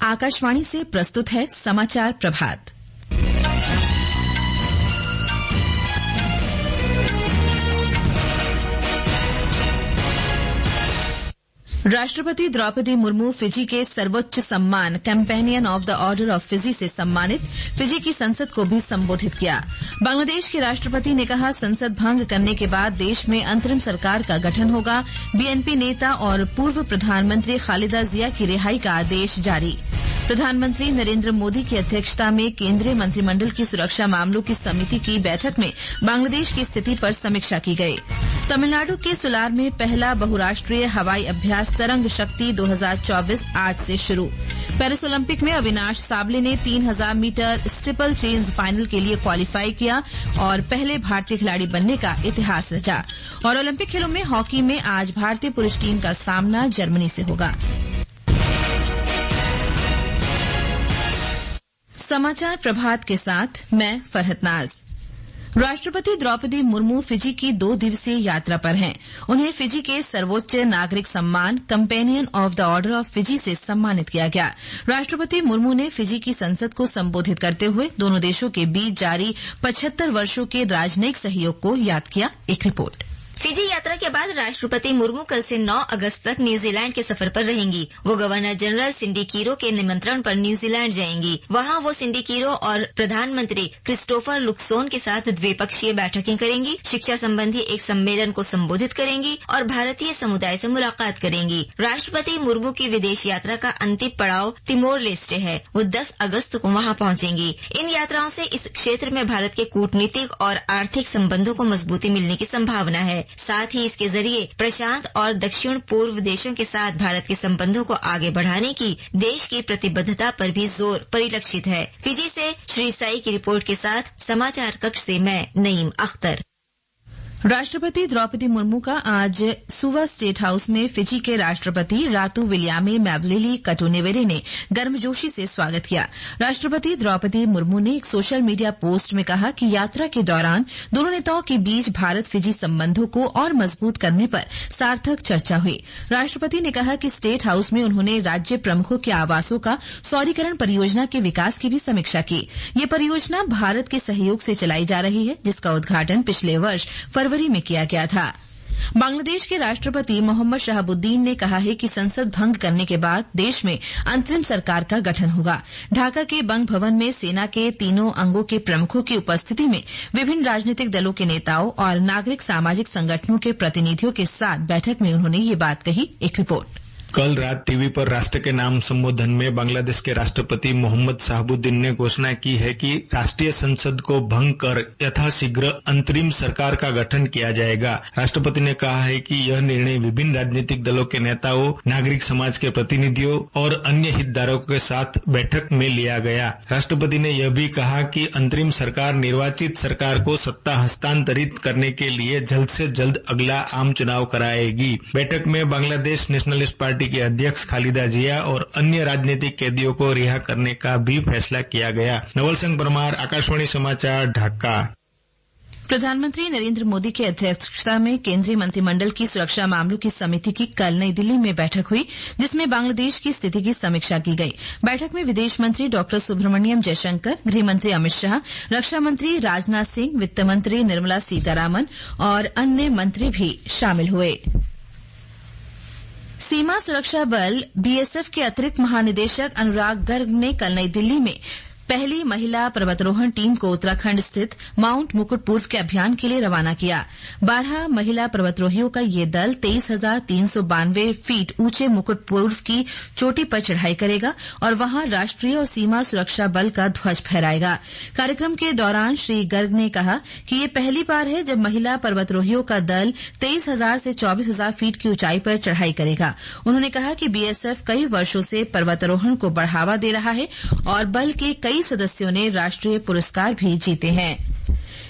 आकाशवाणी से प्रस्तुत है समाचार प्रभात। राष्ट्रपति द्रौपदी मुर्मू फिजी के सर्वोच्च सम्मान companion of the order of Fiji से सम्मानित। फिजी की संसद को भी संबोधित किया। बांग्लादेश के राष्ट्रपति ने कहा, संसद भंग करने के बाद देश में अंतरिम सरकार का गठन होगा। बीएनपी नेता और पूर्व प्रधानमंत्री खालिदा जिया की रिहाई का आदेश जारी। प्रधानमंत्री नरेंद्र मोदी की अध्यक्षता में केंद्रीय मंत्रिमंडल की सुरक्षा मामलों की समिति की बैठक में बांग्लादेश की स्थिति पर समीक्षा की गई। तमिलनाडु के सुलार में पहला बहुराष्ट्रीय हवाई अभ्यास तरंग शक्ति 2024 आज से शुरू। पेरिस ओलंपिक में अविनाश साबले ने 3000 मीटर स्टीपल चेज फाइनल के लिए क्वालीफाई किया और पहले भारतीय खिलाड़ी बनने का इतिहास रचा। और ओलंपिक खेलों में हॉकी में आज भारतीय पुरुष टीम का सामना जर्मनी से होगा। समाचार प्रभात के साथ मैं फरहत नाज। राष्ट्रपति द्रौपदी मुर्मू फिजी की 2 दिवसीय यात्रा पर हैं। उन्हें फिजी के सर्वोच्च नागरिक सम्मान companion of the order of Fiji से सम्मानित किया गया। राष्ट्रपति मुर्मू ने फिजी की संसद को संबोधित करते हुए दोनों देशों के बीच जारी 75 वर्षों के राजनयिक सहयोग को याद किया। एक रिपोर्ट। फिजी यात्रा के बाद राष्ट्रपति मुर्मू कल से 9 अगस्त तक न्यूजीलैंड के सफर पर रहेंगी। वो गवर्नर जनरल सिंडिकीरो के निमंत्रण पर न्यूजीलैंड जाएंगी। वहां वो सिंडिकीरो और प्रधानमंत्री क्रिस्टोफर लुक्सोन के साथ द्विपक्षीय बैठकें करेंगी, शिक्षा संबंधी एक सम्मेलन को संबोधित करेंगी और भारतीय समुदाय से मुलाकात करेंगी। राष्ट्रपति मुर्मू की विदेश यात्रा का अंतिम पड़ाव तिमोर लेस्टे है। वो 10 अगस्त को वहां पहुंचेंगी। इन यात्राओं से इस क्षेत्र में भारत के कूटनीतिक और आर्थिक संबंधों को मजबूती मिलने की संभावना है। साथ ही इसके जरिए प्रशांत और दक्षिण पूर्व देशों के साथ भारत के संबंधों को आगे बढ़ाने की देश की प्रतिबद्धता पर भी जोर परिलक्षित है। फिजी से श्री साई की रिपोर्ट के साथ समाचार कक्ष से मैं नईम अख्तर। राष्ट्रपति द्रौपदी मुर्मू का आज सुवा स्टेट हाउस में फिजी के राष्ट्रपति रातू विलियामे मैवलिली कटोनेवेरे ने गर्मजोशी से स्वागत किया। राष्ट्रपति द्रौपदी मुर्मू ने एक सोशल मीडिया पोस्ट में कहा कि यात्रा के दौरान दोनों नेताओं के बीच भारत फिजी संबंधों को और मजबूत करने पर सार्थक चर्चा हुई। राष्ट्रपति ने कहा कि स्टेट हाउस में उन्होंने राज्य प्रमुखों के आवासों का सौरीकरण परियोजना के विकास की भी समीक्षा की। ये परियोजना भारत के सहयोग से चलाई जा रही है, जिसका उद्घाटन पिछले वर्ष फरवरी में किया गया था। बांग्लादेश के राष्ट्रपति मोहम्मद शहाबुद्दीन ने कहा है कि संसद भंग करने के बाद देश में अंतरिम सरकार का गठन होगा। ढाका के बंग भवन में सेना के तीनों अंगों के प्रमुखों की उपस्थिति में विभिन्न राजनीतिक दलों के नेताओं और नागरिक सामाजिक संगठनों के प्रतिनिधियों के साथ बैठक में उन्होंने ये बात कही। एक रिपोर्ट। कल रात टीवी पर राष्ट्र के नाम संबोधन में बांग्लादेश के राष्ट्रपति मोहम्मद शहाबुद्दीन ने घोषणा की है कि राष्ट्रीय संसद को भंग कर यथाशीघ्र अंतरिम सरकार का गठन किया जाएगा। राष्ट्रपति ने कहा है कि यह निर्णय विभिन्न राजनीतिक दलों के नेताओं, नागरिक समाज के प्रतिनिधियों और अन्य हितधारकों के साथ बैठक में लिया गया। राष्ट्रपति ने यह भी कहा कि अंतरिम सरकार निर्वाचित सरकार को सत्ता हस्तांतरित करने के लिए जल्द से जल्द अगला आम चुनाव कराएगी। बैठक में बांग्लादेश नेशनलिस्ट पार्टी के अध्यक्ष खालिदा जिया और अन्य राजनीतिक कैदियों को रिहा करने का भी फैसला किया गया। नवल सिंह परमार, आकाशवाणी समाचार, ढाका। प्रधानमंत्री नरेंद्र मोदी की अध्यक्षता में केंद्रीय मंत्रिमंडल की सुरक्षा मामलों की समिति की कल नई दिल्ली में बैठक हुई, जिसमें बांग्लादेश की स्थिति की समीक्षा की गई। बैठक में विदेश मंत्री डॉ सुब्रमण्यम जयशंकर, गृहमंत्री अमित शाह, रक्षा मंत्री राजनाथ सिंह, वित्त मंत्री निर्मला सीतारामन और अन्य मंत्री भी शामिल हुए। सीमा सुरक्षा बल बीएसएफ के अतिरिक्त महानिदेशक अनुराग गर्ग ने कल नई दिल्ली में पहली महिला पर्वतारोहण टीम को उत्तराखंड स्थित माउंट मुकुट पूर्व के अभियान के लिए रवाना किया। 12 महिला पर्वतारोहियों का ये दल 23,392 फीट ऊंचे मुकुट पूर्व की चोटी पर चढ़ाई करेगा और वहां राष्ट्रीय और सीमा सुरक्षा बल का ध्वज फहराएगा। कार्यक्रम के दौरान श्री गर्ग ने कहा कि ये पहली बार है जब महिला पर्वतारोहियों का दल 23,000 से 24,000 फीट की ऊंचाई पर चढ़ाई करेगा। उन्होंने कहा कि बीएसएफ कई वर्षों से पर्वतारोहण को बढ़ावा दे रहा है और बल के कई सदस्यों ने राष्ट्रीय पुरस्कार भी जीते हैं।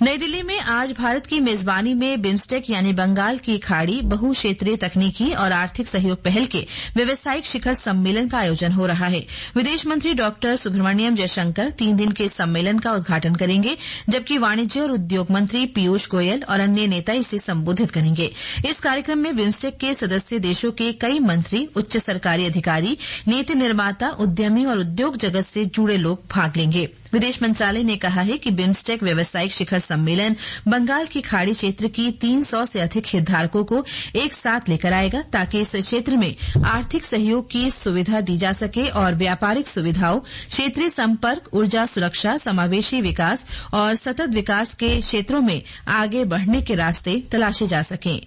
नई दिल्ली में आज भारत की मेजबानी में बिम्स्टेक यानी बंगाल की खाड़ी बहु क्षेत्रीय तकनीकी और आर्थिक सहयोग पहल के व्यावसायिक शिखर सम्मेलन का आयोजन हो रहा है। विदेश मंत्री डॉक्टर सुब्रमण्यम जयशंकर 3 दिन के सम्मेलन का उद्घाटन करेंगे, जबकि वाणिज्य और उद्योग मंत्री पीयूष गोयल और अन्य नेता इसे संबोधित करेंगे। इस कार्यक्रम में बिम्स्टेक के सदस्य देशों के कई मंत्री, उच्च सरकारी अधिकारी, नीति निर्माता, उद्यमी और उद्योग जगत से जुड़े लोग भाग लेंगे। विदेश मंत्रालय ने कहा है कि बिम्स्टेक व्यावसायिक शिखर सम्मेलन बंगाल की खाड़ी क्षेत्र की 300 से अधिक हितधारकों को एक साथ लेकर आएगा, ताकि इस क्षेत्र में आर्थिक सहयोग की सुविधा दी जा सके और व्यापारिक सुविधाओं, क्षेत्रीय संपर्क, ऊर्जा सुरक्षा, समावेशी विकास और सतत विकास के क्षेत्रों में आगे बढ़ने के रास्ते तलाशे जा सकें।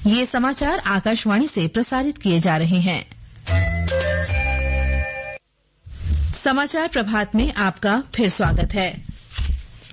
ये समाचार आकाशवाणी से प्रसारित किए जा रहे हैं। समाचार प्रभात में आपका फिर स्वागत है।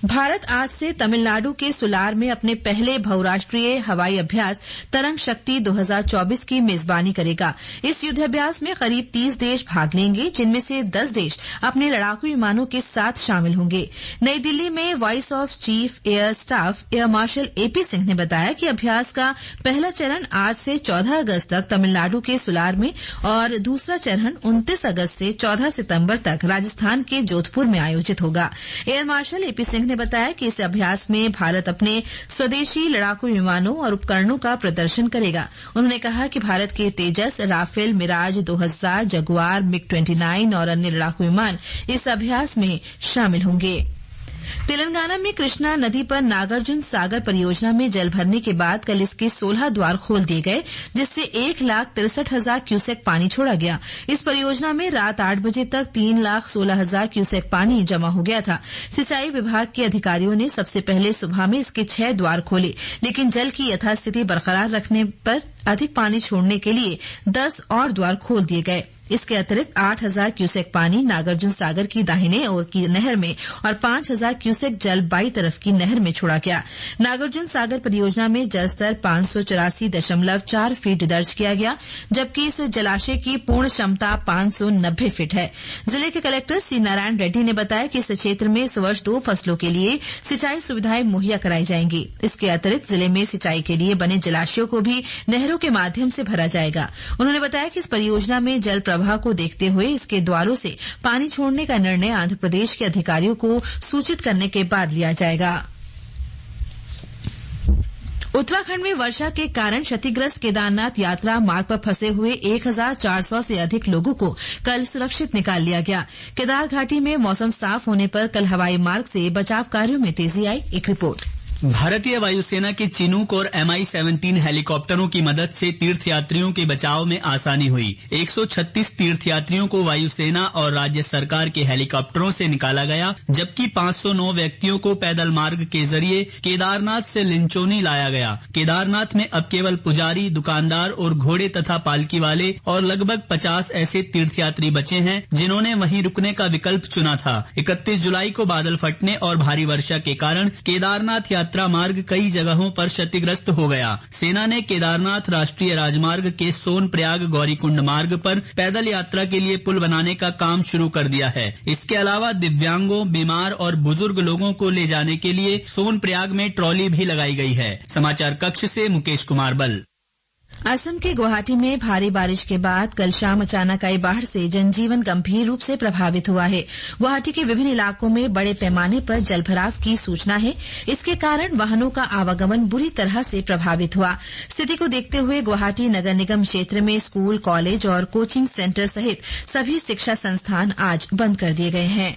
भारत आज से तमिलनाडु के सुलार में अपने पहले बहुराष्ट्रीय हवाई अभ्यास तरंग शक्ति 2024 की मेजबानी करेगा। इस युद्धाभ्यास में करीब 30 देश भाग लेंगे, जिनमें से 10 देश अपने लड़ाकू विमानों के साथ शामिल होंगे। नई दिल्ली में voice of chief air staff air marshal AP Singh ने बताया कि अभ्यास का पहला चरण आज से 14 अगस्त तक तमिलनाडु के सुलार में और दूसरा चरण 29 अगस्त से 14 सितंबर तक राजस्थान के जोधपुर में आयोजित होगा। एयर मार्शल एपी सिंह ने बताया कि इस अभ्यास में भारत अपने स्वदेशी लड़ाकू विमानों और उपकरणों का प्रदर्शन करेगा। उन्होंने कहा कि भारत के तेजस, राफेल, मिराज 2000, जगुआर, मिग-29 और अन्य लड़ाकू विमान इस अभ्यास में शामिल होंगे। तेलंगाना में कृष्णा नदी पर नागार्जुन सागर परियोजना में जल भरने के बाद कल इसके 16 द्वार खोल दिए गए, जिससे 1,63,000 क्यूसेक पानी छोड़ा गया। इस परियोजना में रात 8 बजे तक 3,16,000 क्यूसेक पानी जमा हो गया था। सिंचाई विभाग के अधिकारियों ने सबसे पहले सुबह में इसके 6 द्वार खोले, लेकिन जल की यथास्थिति बरकरार रखने पर अधिक पानी छोड़ने के लिए 10 और द्वार खोल दिए गए। इसके अतिरिक्त 8,000 क्यूसेक पानी नागार्जुन सागर की दाहिने ओर की नहर में और 5,000 क्यूसेक जल बाईं तरफ की नहर में छोड़ा गया। नागार्जुन सागर परियोजना में जलस्तर 584.4 फीट दर्ज किया गया, जबकि इस जलाशय की पूर्ण क्षमता 590 फीट है। जिले के कलेक्टर सी नारायण रेड्डी ने बताया कि इस क्षेत्र में इस वर्ष 2 फसलों के लिए सिंचाई सुविधाएं मुहैया कराई जाएंगी। इसके अतिरिक्त जिले में सिंचाई के लिए बने जलाशयों को भी नहरों के माध्यम से भरा जाएगा। उन्होंने बताया कि इस परियोजना में जल प्रवाह को देखते हुए इसके द्वारों से पानी छोड़ने का निर्णय आंध्र प्रदेश के अधिकारियों को सूचित करने के बाद लिया जाएगा। उत्तराखंड में वर्षा के कारण क्षतिग्रस्त केदारनाथ यात्रा मार्ग पर फंसे हुए 1,400 से अधिक लोगों को कल सुरक्षित निकाल लिया गया। केदार घाटी में मौसम साफ होने पर कल हवाई मार्ग से बचाव कार्यों में तेजी आई। एक रिपोर्ट। भारतीय वायुसेना के चिनूक और MI-17 हेलीकॉप्टरों की मदद से तीर्थयात्रियों के बचाव में आसानी हुई। 136 तीर्थयात्रियों को वायुसेना और राज्य सरकार के हेलीकॉप्टरों से निकाला गया, जबकि 509 व्यक्तियों को पैदल मार्ग के जरिए केदारनाथ से लिंचोनी लाया गया। केदारनाथ में अब केवल पुजारी, दुकानदार और घोड़े तथा पालकी वाले और लगभग 50 ऐसे तीर्थयात्री बचे हैं जिन्होंने वहीं रुकने का विकल्प चुना था। 31 जुलाई को बादल फटने और भारी वर्षा के कारण केदारनाथ यात्रा मार्ग कई जगहों पर क्षतिग्रस्त हो गया। सेना ने केदारनाथ राष्ट्रीय राजमार्ग के सोनप्रयाग गौरीकुंड मार्ग पर पैदल यात्रा के लिए पुल बनाने का काम शुरू कर दिया है। इसके अलावा दिव्यांगों, बीमार और बुजुर्ग लोगों को ले जाने के लिए सोनप्रयाग में ट्रॉली भी लगाई गई है। समाचार कक्ष से मुकेश कुमार बल। असम के गुवाहाटी में भारी बारिश के बाद कल शाम अचानक आई बाढ़ से जनजीवन गंभीर रूप से प्रभावित हुआ है। गुवाहाटी के विभिन्न इलाकों में बड़े पैमाने पर जलभराव की सूचना है। इसके कारण वाहनों का आवागमन बुरी तरह से प्रभावित हुआ। स्थिति को देखते हुए गुवाहाटी नगर निगम क्षेत्र में स्कूल, कॉलेज और कोचिंग सेंटर सहित सभी शिक्षा संस्थान आज बंद कर दिए गए हैं।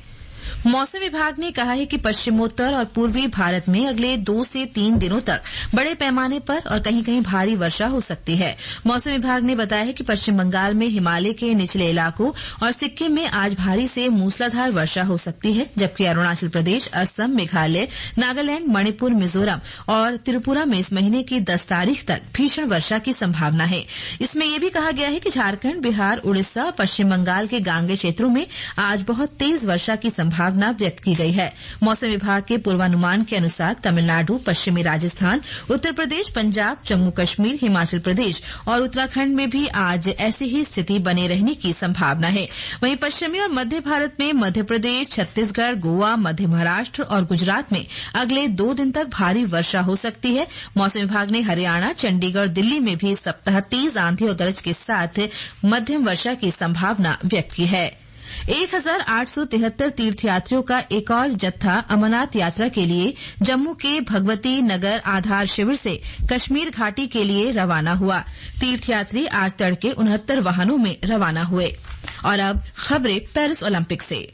मौसम विभाग ने कहा है कि पश्चिमोत्तर और पूर्वी भारत में अगले 2 से 3 दिनों तक बड़े पैमाने पर और कहीं कहीं भारी वर्षा हो सकती है। मौसम विभाग ने बताया है कि पश्चिम बंगाल में हिमालय के निचले इलाकों और सिक्किम में आज भारी से मूसलाधार वर्षा हो सकती है, जबकि अरुणाचल प्रदेश, असम, मेघालय, नागालैंड, मणिपुर, मिजोरम और त्रिपुरा में इस महीने की 10 तारीख तक भीषण वर्षा की संभावना है। इसमें यह भी कहा गया है कि झारखंड, बिहार, उड़ीसा और पश्चिम बंगाल के गांगे क्षेत्रों में आज बहुत तेज वर्षा की संभावना संभावना व्यक्त की गई है। मौसम विभाग के पूर्वानुमान के अनुसार तमिलनाडु, पश्चिमी राजस्थान, उत्तर प्रदेश, पंजाब, जम्मू कश्मीर, हिमाचल प्रदेश और उत्तराखंड में भी आज ऐसी ही स्थिति बने रहने की संभावना है। वहीं पश्चिमी और मध्य भारत में मध्य प्रदेश, छत्तीसगढ़, गोवा, मध्य महाराष्ट्र और गुजरात में अगले 2 दिन तक भारी वर्षा हो सकती है। मौसम विभाग ने हरियाणा, चंडीगढ़, दिल्ली में भी इस सप्ताह तेज आंधी और गरज के साथ मध्यम वर्षा की संभावना व्यक्त की है। 1873 तीर्थयात्रियों का एक और जत्था अमरनाथ यात्रा के लिए जम्मू के भगवती नगर आधार शिविर से कश्मीर घाटी के लिए रवाना हुआ। तीर्थयात्री आज तड़के 69 वाहनों में रवाना हुए। और अब खबरें पेरिस ओलंपिक से।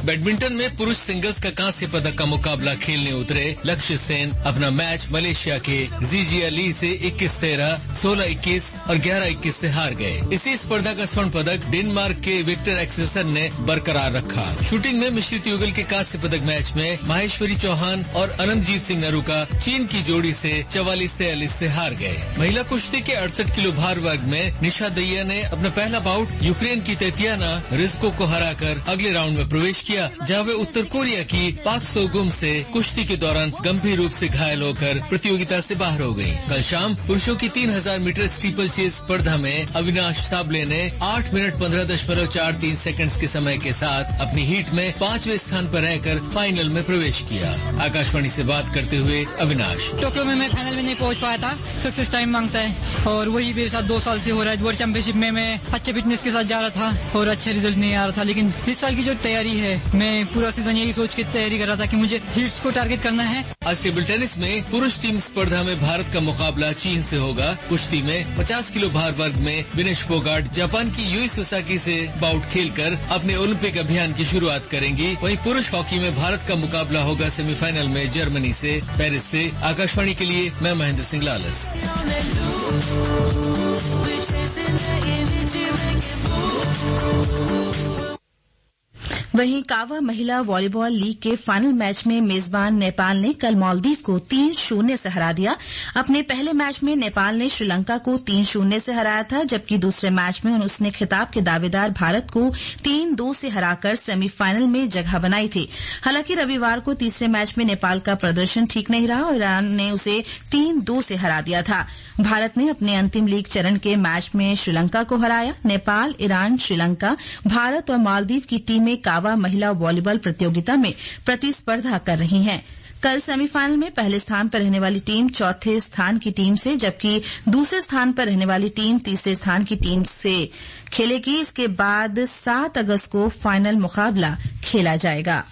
बैडमिंटन में पुरुष सिंगल्स का कांस्य पदक का मुकाबला खेलने उतरे लक्ष्य सेन अपना मैच मलेशिया के जीजिया ली से 21-13, 16-21 और 11-21 से हार गए। इसी स्पर्धा का स्वर्ण पदक डेनमार्क के विक्टर एक्सेसन ने बरकरार रखा। शूटिंग में मिश्रित युगल के कांस्य पदक मैच में माहेश्वरी चौहान और अनंतजीत सिंह नरूका चीन की जोड़ी से 44-43 से हार गए। महिला कुश्ती के 68 किलो भार वर्ग में निशा दैया ने अपना पहला बाउट यूक्रेन की तेतियाना रिस्को को हराकर अगले राउंड में प्रवेश किया, जहां वे उत्तर कोरिया की पाक सोगुम से कुश्ती के दौरान गंभीर रूप से घायल होकर प्रतियोगिता से बाहर हो गयी। कल शाम पुरुषों की 3000 मीटर स्टीपल चेज स्पर्धा में अविनाश साबले ने 8 मिनट 15.43 सेकंड्स के समय के साथ अपनी हीट में 5वें स्थान पर रहकर फाइनल में प्रवेश किया। आकाशवाणी से बात करते हुए अविनाश: टोक्यो में मैं फाइनल में नहीं पहुंच पाया था। सक्सेस टाइम मांगता है और वही मेरे साथ 2 साल से हो रहा है। वर्ल्ड चैंपियनशिप में मैं अच्छे फिटनेस के साथ जा रहा था और अच्छे रिजल्ट नहीं आ रहा था, लेकिन इस साल की जो तैयारी है, मैं पूरा सीजन यही सोच के तैयारी कर रहा था कि मुझे हीट्स को टारगेट करना है। आज टेबल टेनिस में पुरुष टीम स्पर्धा में भारत का मुकाबला चीन से होगा। कुश्ती में 50 किलो भार वर्ग में विनेश फोगाट जापान की यूई सोसाकी से बाउट खेलकर अपने ओलंपिक अभियान की शुरुआत करेंगी। वहीं पुरुष हॉकी में भारत का मुकाबला होगा सेमीफाइनल में जर्मनी से। पेरिस से आकाशवाणी के लिए मैं महेंद्र सिंह लालस। वहीं कावा महिला वॉलीबॉल लीग के फाइनल मैच में मेजबान नेपाल ने कल मालदीव को 3-0 से हरा दिया। अपने पहले मैच में नेपाल ने श्रीलंका को 3-0 से हराया था, जबकि दूसरे मैच में उसने खिताब के दावेदार भारत को 3-2 से हराकर सेमीफाइनल में जगह बनाई थी। हालांकि रविवार को तीसरे मैच में नेपाल का प्रदर्शन ठीक नहीं रहा और ईरान ने उसे 3-2 से हरा दिया था। भारत ने अपने अंतिम लीग चरण के मैच में श्रीलंका को हराया। नेपाल, ईरान, श्रीलंका, भारत और मालदीव की टीमें कावा महिला वॉलीबॉल प्रतियोगिता में प्रतिस्पर्धा कर रही हैं। कल सेमीफाइनल में पहले स्थान पर रहने वाली टीम चौथे स्थान की टीम से, जबकि दूसरे स्थान पर रहने वाली टीम तीसरे स्थान की टीम से खेलेगी। इसके बाद 7 अगस्त को फाइनल मुकाबला खेला जाएगा।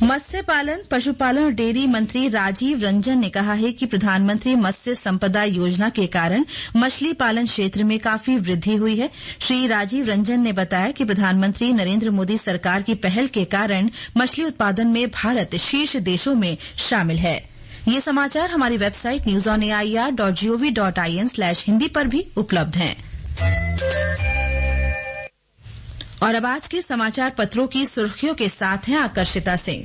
मत्स्य पालन, पशुपालन और डेयरी मंत्री राजीव रंजन ने कहा है कि प्रधानमंत्री मत्स्य संपदा योजना के कारण मछली पालन क्षेत्र में काफी वृद्धि हुई है। श्री राजीव रंजन ने बताया कि प्रधानमंत्री नरेंद्र मोदी सरकार की पहल के कारण मछली उत्पादन में भारत शीर्ष देशों में शामिल है। ये समाचार हमारी वेबसाइट newsonair.gov.in/hindi पर भी उपलब्ध हैं। और अब आज के समाचार पत्रों की सुर्खियों के साथ हैं आकर्षिता सिंह।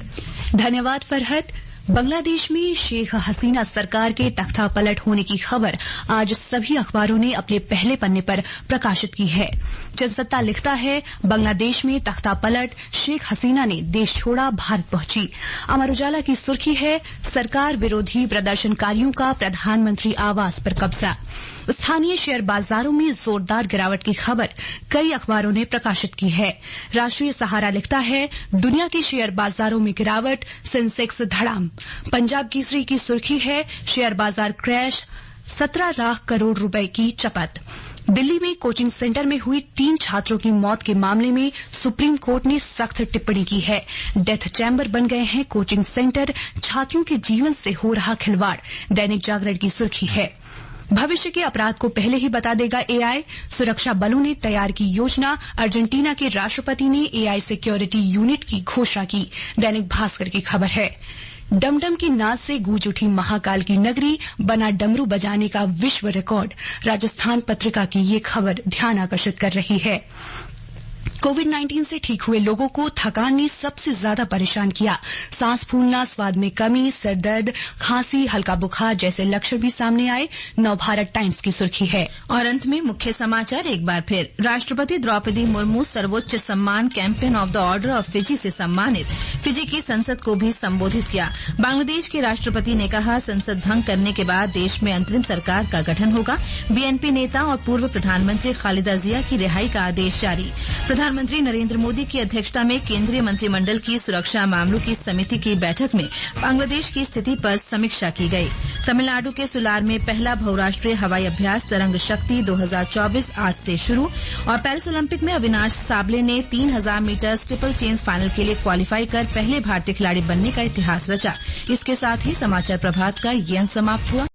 धन्यवाद फरहत। बांग्लादेश में शेख हसीना सरकार के तख्ता पलट होने की खबर आज सभी अखबारों ने अपने पहले पन्ने पर प्रकाशित की है। जनसत्ता लिखता है, बांग्लादेश में तख्ता पलट, शेख हसीना ने देश छोड़ा, भारत पहुंची। अमर उजाला की सुर्खी है, सरकार विरोधी प्रदर्शनकारियों का प्रधानमंत्री आवास पर कब्जा। स्थानीय शेयर बाजारों में जोरदार गिरावट की खबर कई अखबारों ने प्रकाशित की है। राष्ट्रीय सहारा लिखता है, दुनिया के शेयर बाजारों में गिरावट, सेंसेक्स धड़ाम। पंजाब केसरी की सुर्खी है, शेयर बाजार क्रैश, 17 लाख करोड़ रुपए की चपत। दिल्ली में कोचिंग सेंटर में हुई 3 छात्रों की मौत के मामले में सुप्रीम कोर्ट ने सख्त टिप्पणी की है। डेथ चैम्बर बन गए हैं कोचिंग सेंटर, छात्रों के जीवन से हो रहा खिलवाड़। दैनिक जागरण की सुर्खी है, भविष्य के अपराध को पहले ही बता देगा एआई, सुरक्षा बलों ने तैयार की योजना। अर्जेंटीना के राष्ट्रपति ने एआई सिक्योरिटी यूनिट की घोषणा की। दैनिक भास्कर की खबर है, डमडम की नाद से गूंज उठी महाकाल की नगरी, बना डमरू बजाने का विश्व रिकॉर्ड। राजस्थान पत्रिका की ये खबर ध्यान आकर्षित कर रही है। कोविड-19 से ठीक हुए लोगों को थकान ने सबसे ज्यादा परेशान किया। सांस फूलना, स्वाद में कमी, सर दर्द, खांसी, हल्का बुखार जैसे लक्षण भी सामने आए। नवभारत टाइम्स की सुर्खी है। और अंत में मुख्य समाचार एक बार फिर। राष्ट्रपति द्रौपदी मुर्मू सर्वोच्च सम्मान companion of the order of Fiji से सम्मानित। फिजी की संसद को भी संबोधित किया। बांग्लादेश के राष्ट्रपति ने कहा, संसद भंग करने के बाद देश में अंतरिम सरकार का गठन होगा। बीएनपी नेता और पूर्व प्रधानमंत्री खालिदा जिया की रिहाई का आदेश जारी। प्रधानमंत्री नरेंद्र मोदी की अध्यक्षता में केंद्रीय मंत्रिमंडल की सुरक्षा मामलों की समिति की बैठक में बांग्लादेश की स्थिति पर समीक्षा की गई। तमिलनाडु के सुलार में पहला बहुराष्ट्रीय हवाई अभ्यास तरंग शक्ति 2024 आज से शुरू। और पेरिस ओलंपिक में अविनाश साबले ने 3000 मीटर स्टीपल चेंज फाइनल के लिए क्वालिफाई कर पहले भारतीय खिलाड़ी बनने का इतिहास रचा। इसके साथ ही समाचार प्रभात का ये अंक समाप्त हुआ।